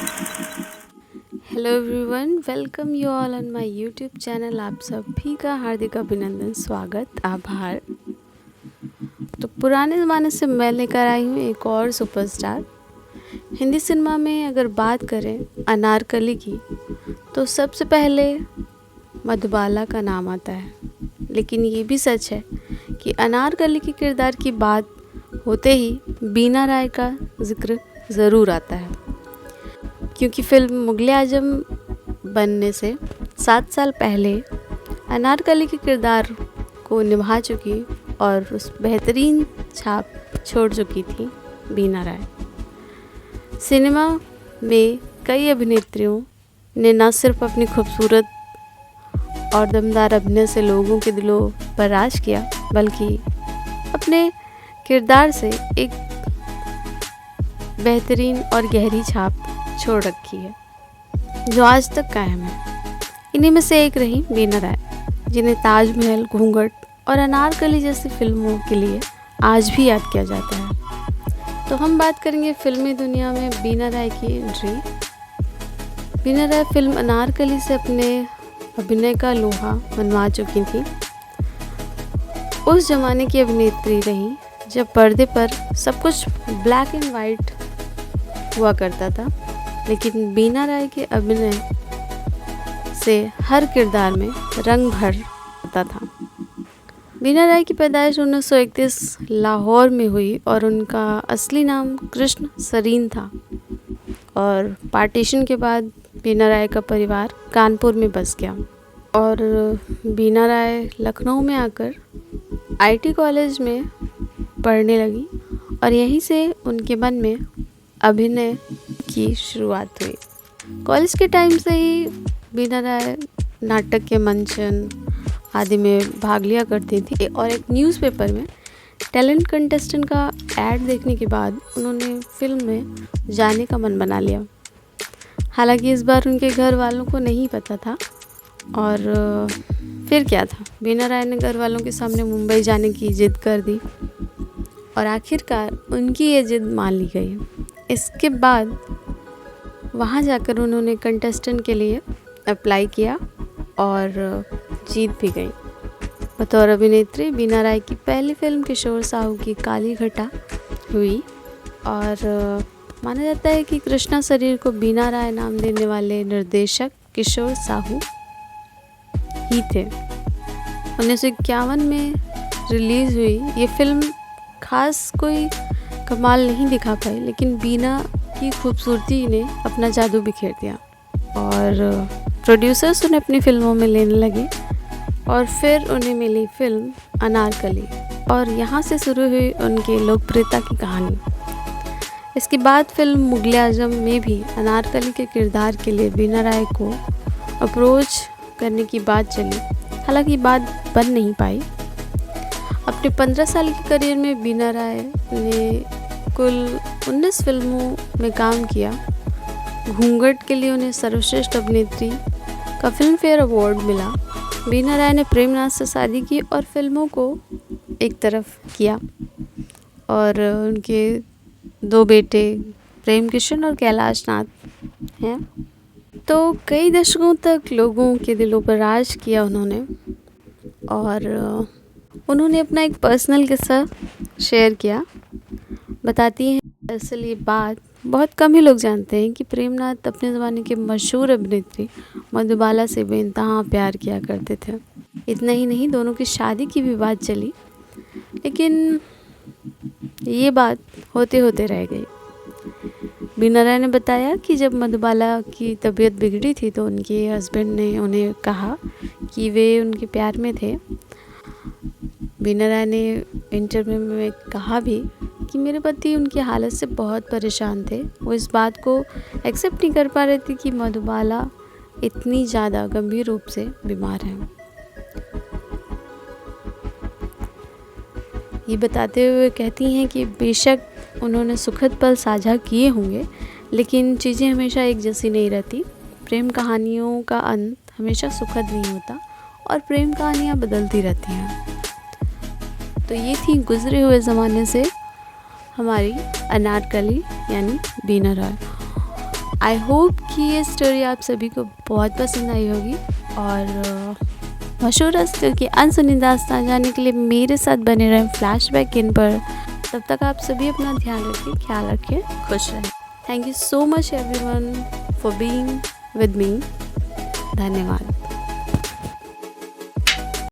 Hello everyone, welcome you all on my YouTube channel. आप सभी का हार्दिक अभिनंदन, स्वागत, आभार। तो पुराने ज़माने से मैं लेकर आई हूँ एक और सुपरस्टार। हिंदी सिनेमा में अगर बात करें अनारकली की, तो सबसे पहले मधुबाला का नाम आता है। लेकिन ये भी सच है कि अनारकली के किरदार की बात होते ही बीना राय का जिक्र ज़रूर आता है, क्योंकि फिल्म मुग़ल आज़म बनने से 7 साल पहले अनारकली के किरदार को निभा चुकी और उस बेहतरीन छाप छोड़ चुकी थी बीना राय। सिनेमा में कई अभिनेत्रियों ने न सिर्फ अपनी खूबसूरत और दमदार अभिनय से लोगों के दिलों पर राज किया, बल्कि अपने किरदार से एक बेहतरीन और गहरी छाप छोड़ रखी है, जो आज तक कायम है। इन्हीं में से एक रही बीना राय, जिन्हें ताजमहल, घूंघट और अनारकली जैसी फिल्मों के लिए आज भी याद किया जाता है। तो हम बात करेंगे फिल्मी दुनिया में बीना राय की एंट्री। बीना राय फिल्म अनारकली से अपने अभिनय का लोहा मनवा चुकी थी। उस जमाने की अभिनेत्री रही जब पर्दे पर सब कुछ ब्लैक एंड वाइट हुआ करता था, लेकिन बीना राय के अभिनय से हर किरदार में रंग भर आता था। बीना राय की पैदाइश 1931 लाहौर में हुई और उनका असली नाम कृष्ण सरीन था। और पार्टीशन के बाद बीना राय का परिवार कानपुर में बस गया और बीना राय लखनऊ में आकर आईटी कॉलेज में पढ़ने लगी और यहीं से उनके मन में अभिनय की शुरुआत हुई। कॉलेज के टाइम से ही बीना राय नाटक के मंचन आदि में भाग लिया करती थी और एक न्यूज़पेपर में टैलेंट कंटेस्टेंट का ऐड देखने के बाद उन्होंने फिल्म में जाने का मन बना लिया। हालांकि इस बार उनके घर वालों को नहीं पता था। और फिर क्या था, बीना राय ने घर वालों के सामने मुंबई जाने की जिद कर दी और आखिरकार उनकी ये जिद मान ली गई। इसके बाद वहाँ जाकर उन्होंने कंटेस्टेंट के लिए अप्लाई किया और जीत भी गई। बतौर अभिनेत्री बीना राय की पहली फिल्म किशोर साहू की काली घटा हुई और माना जाता है कि कृष्णा शरीर को बीना राय नाम देने वाले निर्देशक किशोर साहू ही थे। 1951 में रिलीज़ हुई ये फिल्म खास कोई कमाल नहीं दिखा पाई, लेकिन बीना की खूबसूरती ने अपना जादू बिखेर दिया और प्रोड्यूसर्स उन्हें अपनी फिल्मों में लेने लगे और फिर उन्हें मिली फिल्म अनारकली और यहाँ से शुरू हुई उनकी लोकप्रियता की कहानी। इसके बाद फिल्म मुग़ल आज़म में भी अनारकली के किरदार के लिए बीना राय को अप्रोच करने की बात चली, हालांकि बात बन नहीं पाई। अपने 15 साल के करियर में बीना राय ने कुल 19 फिल्मों में काम किया। घूंघट के लिए उन्हें सर्वश्रेष्ठ अभिनेत्री का फिल्म फेयर अवार्ड मिला। बीना राय ने प्रेमनाथ से शादी की और फिल्मों को एक तरफ किया और उनके 2 बेटे प्रेम किशन और कैलाश नाथ हैं। तो कई दशकों तक लोगों के दिलों पर राज किया उन्होंने और उन्होंने अपना एक पर्सनल किस्सा शेयर किया। बताती हैं, दरअसल ये बात बहुत कम ही लोग जानते हैं कि प्रेमनाथ अपने ज़माने के मशहूर अभिनेत्री मधुबाला से बेइंतहा प्यार किया करते थे। इतना ही नहीं, दोनों की शादी की भी बात चली, लेकिन ये बात होते होते रह गई। बीना राय ने बताया कि जब मधुबाला की तबीयत बिगड़ी थी तो उनके हस्बैंड ने उन्हें कहा कि वे उनके प्यार में थे। बीना राय ने इंटरव्यू में कहा भी कि मेरे पति उनकी हालत से बहुत परेशान थे। वो इस बात को एक्सेप्ट नहीं कर पा रहे थे कि मधुबाला इतनी ज़्यादा गंभीर रूप से बीमार हैं। ये बताते हुए कहती हैं कि बेशक उन्होंने सुखद पल साझा किए होंगे, लेकिन चीज़ें हमेशा एक जैसी नहीं रहती। प्रेम कहानियों का अंत हमेशा सुखद नहीं होता और प्रेम कहानियाँ बदलती रहती हैं। तो ये थी गुजरे हुए ज़माने से हमारी अनारकली यानी बीना राय। आई होप कि ये स्टोरी आप सभी को बहुत पसंद आई होगी और मशहूर हस्तियों की अनसुनी दास्तान जानने के लिए मेरे साथ बने रहें फ्लैशबैक इन पर। तब तक आप सभी अपना ध्यान रखिए, ख्याल रखिए, खुश रहें। Thank you so much everyone for being with me. धन्यवाद।